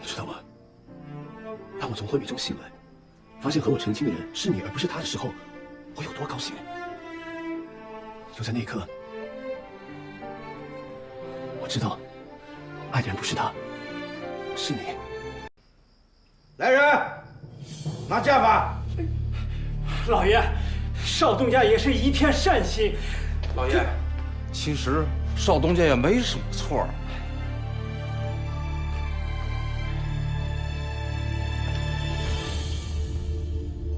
你知道吗？当我从昏迷中醒来，发现和我成亲的人是你而不是他的时候，我有多高兴！就在那一刻，我知道，爱的人不是他，是你。来人，拿家法！老爷，少东家也是一片善心。老爷，其实少东家也没什么错。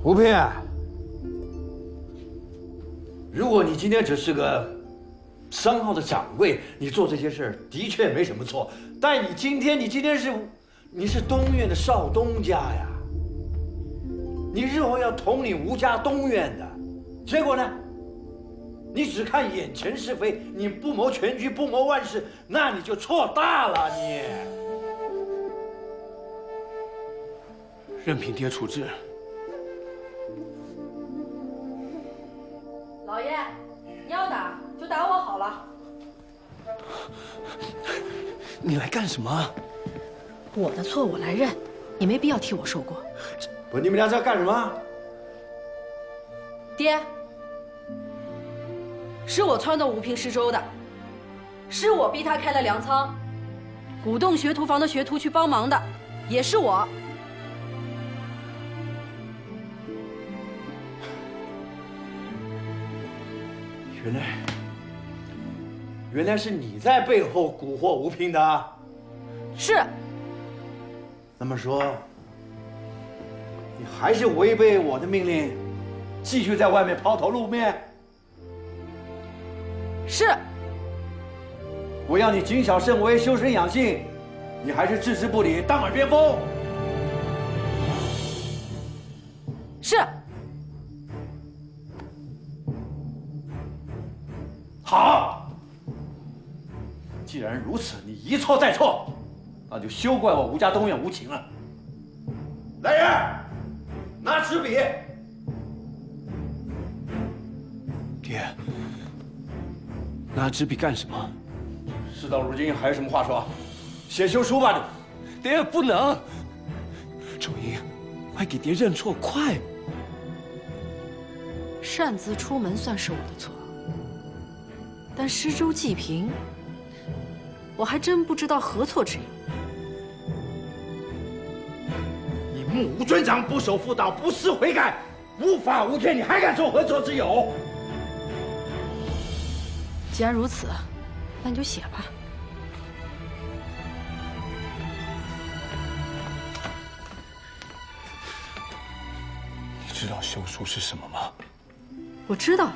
吴平，如果你今天只是个商号的掌柜，你做这些事儿的确没什么错。但你今天是东院的少东家呀，你日后要统领吴家东院的，结果呢？你只看眼前是非，你不谋全局，不谋万事，那你就错大了你。任凭爹处置。老爷，你要打就打我好了。你来干什么？我的错我来认，你没必要替我受过。不，你们俩在干什么？爹，是我撺掇吴平施粥的，是我逼他开了粮仓，鼓动学徒房的学徒去帮忙的，也是我。原来是你在背后蛊惑吴平的。是。那么说，你还是违背我的命令，继续在外面抛头露面？是。我要你谨小慎微、修身养性，你还是置之不理、当耳边风？是。好，既然如此，你一错再错，那就休怪我吴家东院无情了。来人，拿纸笔。爹，拿纸笔干什么？事到如今还有什么话说？写休书吧你。爹不能！周英，快给爹认错，快！擅自出门算是我的错，但施粥济贫，我还真不知道何错之有。你目无尊长，不守妇道，不思悔改，无法无天，你还敢说何错之有？既然如此，那你就写吧。你知道休书是什么吗？我知道，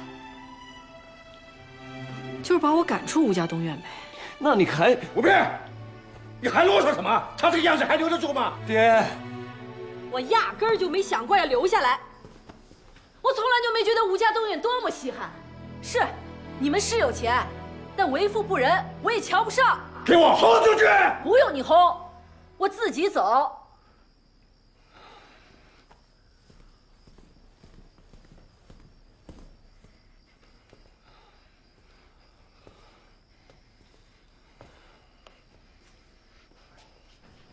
就是把我赶出吴家东院呗。那你还……吴平，你还啰嗦什么？他这个样子还留得住吗？爹，我压根儿就没想过要留下来。我从来就没觉得吴家东院多么稀罕。是，你们是有钱，但为富不仁，我也瞧不上。给我轰出去！不用你轰，我自己走。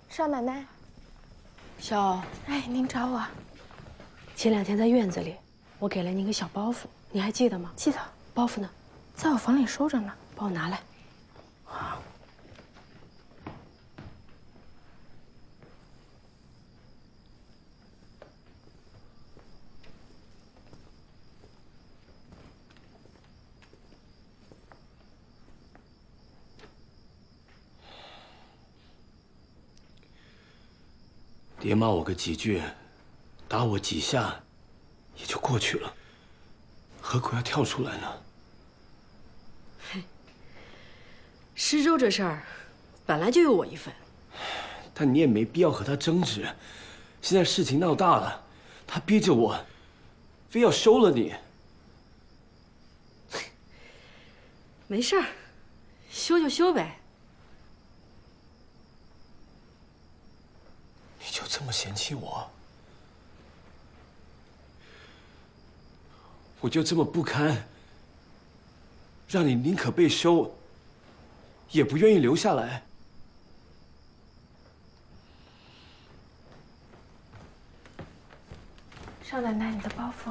少奶奶，小，哎，您找我？前2天在院子里，我给了您个小包袱，你还记得吗？记得。包袱呢？在我房里收着呢。帮我拿来。爹骂我个几句，打我几下，也就过去了，何苦要跳出来呢？施粥这事儿，本来就有我一份。但你也没必要和他争执。现在事情闹大了，他逼着我，非要休了你。没事儿，休就休呗。你就这么嫌弃我？我就这么不堪，让你宁可被休，也不愿意留下来？少奶奶，你的包袱。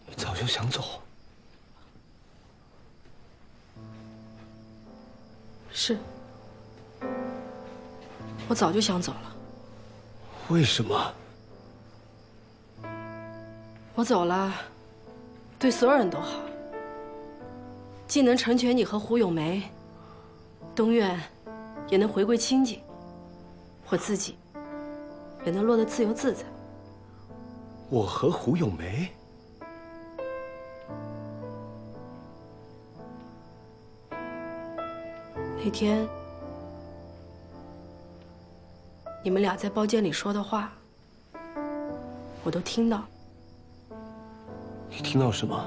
你早就想走？是，我早就想走了。为什么？我走了，对所有人都好，既能成全你和胡咏梅，东院也能回归清静，我自己也能落得自由自在。我和胡咏梅？那天你们俩在包间里说的话，我都听到。你听到什么？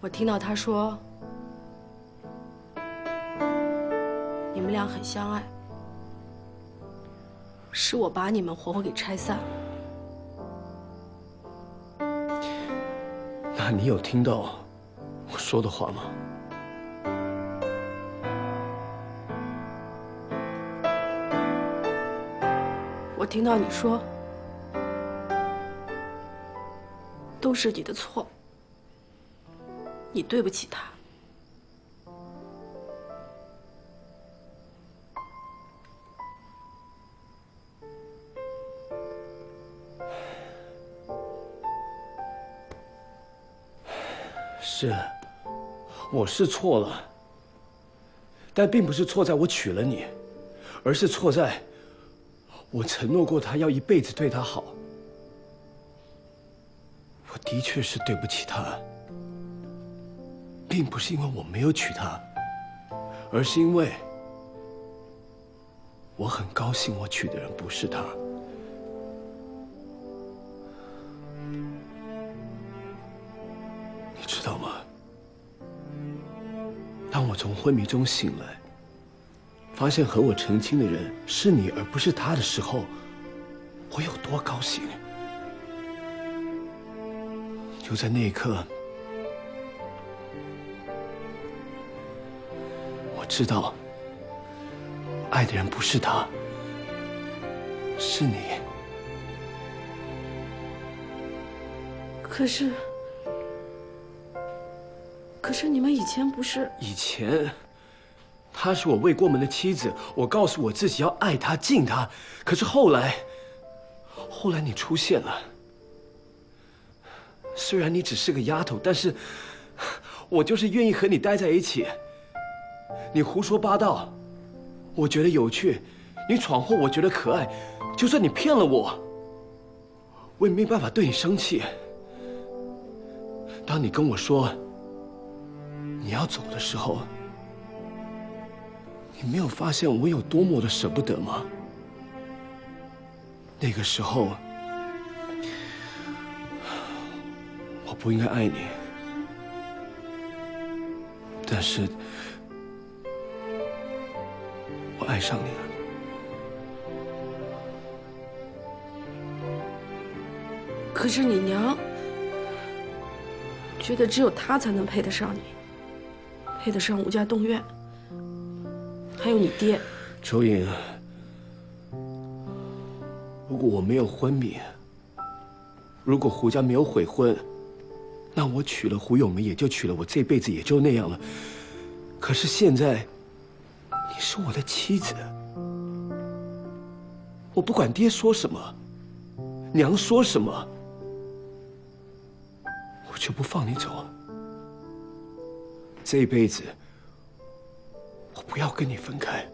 我听到他说，你们俩很相爱，是我把你们活活给拆散了。那你有听到我说的话吗？我听到你说，都是你的错，你对不起他。是，我是错了，但并不是错在我娶了你，而是错在我承诺过他要一辈子对他好。我的确是对不起他，并不是因为我没有娶她，而是因为我很高兴我娶的人不是她。你知道吗？当我从昏迷中醒来，发现和我成亲的人是你而不是他的时候，我有多高兴！就在那一刻，我知道，爱的人不是他，是你。可是你们以前不是？以前，她是我未过门的妻子，我告诉我自己要爱她、敬她。可是后来你出现了。虽然你只是个丫头，但是我就是愿意和你待在一起。你胡说八道，我觉得有趣；你闯祸，我觉得可爱。就算你骗了我，我也没办法对你生气。当你跟我说你要走的时候，你没有发现我有多么的舍不得吗？那个时候，我不应该爱你，但是我爱上你了。可是你娘觉得只有他才能配得上你，配得上吴家东院，还有你爹。秋颖，如果我没有昏迷，如果胡家没有悔婚，那我娶了胡咏梅也就娶了，我这辈子也就那样了。可是现在，你是我的妻子，我不管爹说什么，娘说什么，我就不放你走。这一辈子，我不要跟你分开。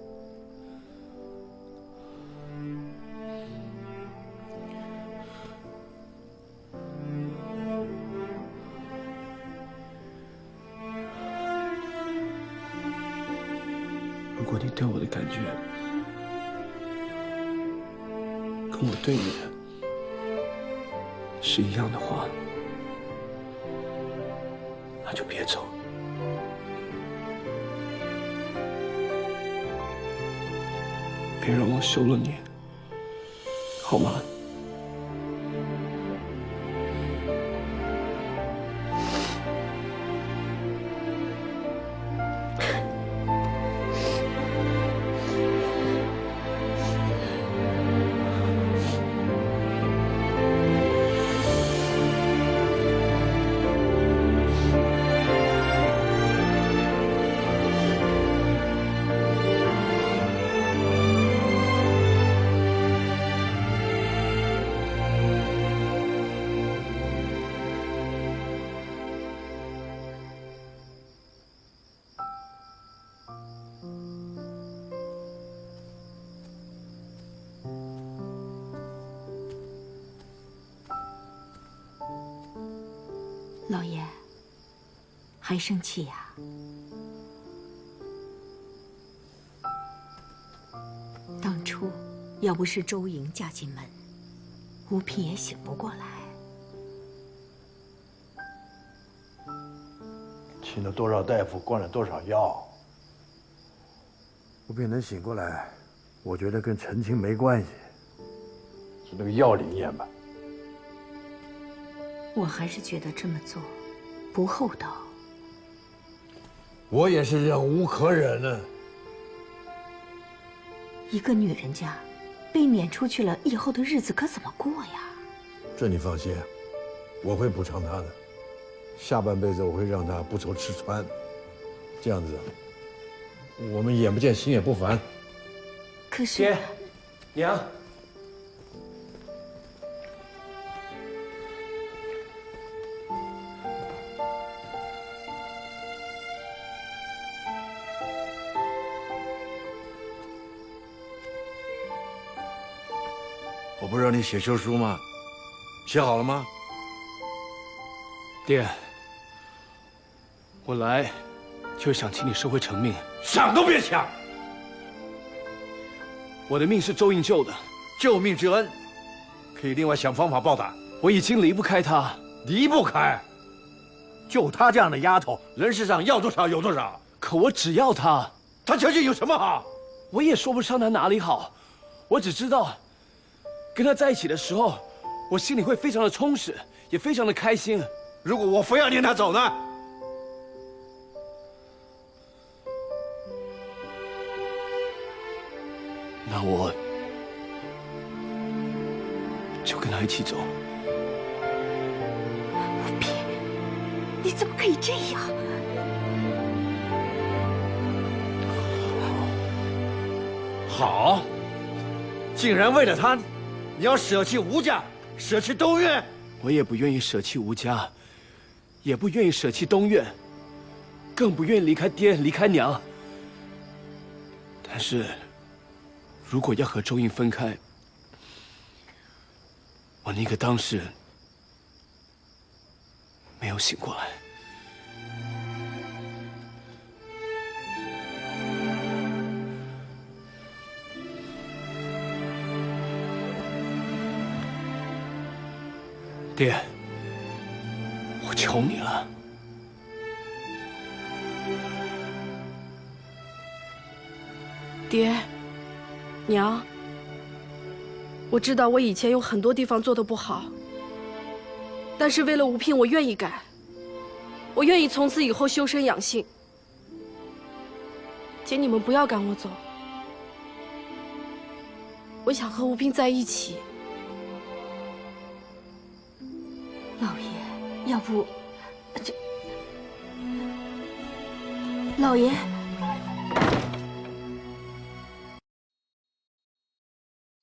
如果你对我的感觉跟我对你的是一样的话，那就别走。别让我休了你，好吗？老爷，还生气呀？当初要不是周莹嫁进门，吴嫔也醒不过来。请了多少大夫，灌了多少药，吴嫔能醒过来，我觉得跟陈情没关系，是那个药灵验吧？我还是觉得这么做不厚道。我也是忍无可忍呢。一个女人家，被撵出去了，以后的日子可怎么过呀？这你放心，我会补偿她的。下半辈子我会让她不愁吃穿，这样子，我们眼不见心也不烦。可是，爹，娘，我不是让你写休书吗？写好了吗？爹，我来就是想请你收回成命。想都别想！我的命是周应救的，救命之恩，可以另外想方法报答。我已经离不开他。离不开。就她这样的丫头，人世上要多少有多少。可我只要他，她究竟有什么好？我也说不上他哪里好，我只知道，跟他在一起的时候，我心里会非常的充实，也非常的开心。如果我非要撵她走呢？那我就跟他一起走。吴嫔，你怎么可以这样？好，竟然为了她，你要舍弃吴家，舍弃东院。我也不愿意舍弃吴家，也不愿意舍弃东院，更不愿意离开爹，离开娘。但是，如果要和周应分开，我那个当事人没有醒过来。爹，我求你了。爹，娘，我知道我以前有很多地方做得不好，但是为了吴嫔，我愿意改，我愿意从此以后修身养性。姐，你们不要赶我走，我想和吴嫔在一起。老爷，要不，老爷。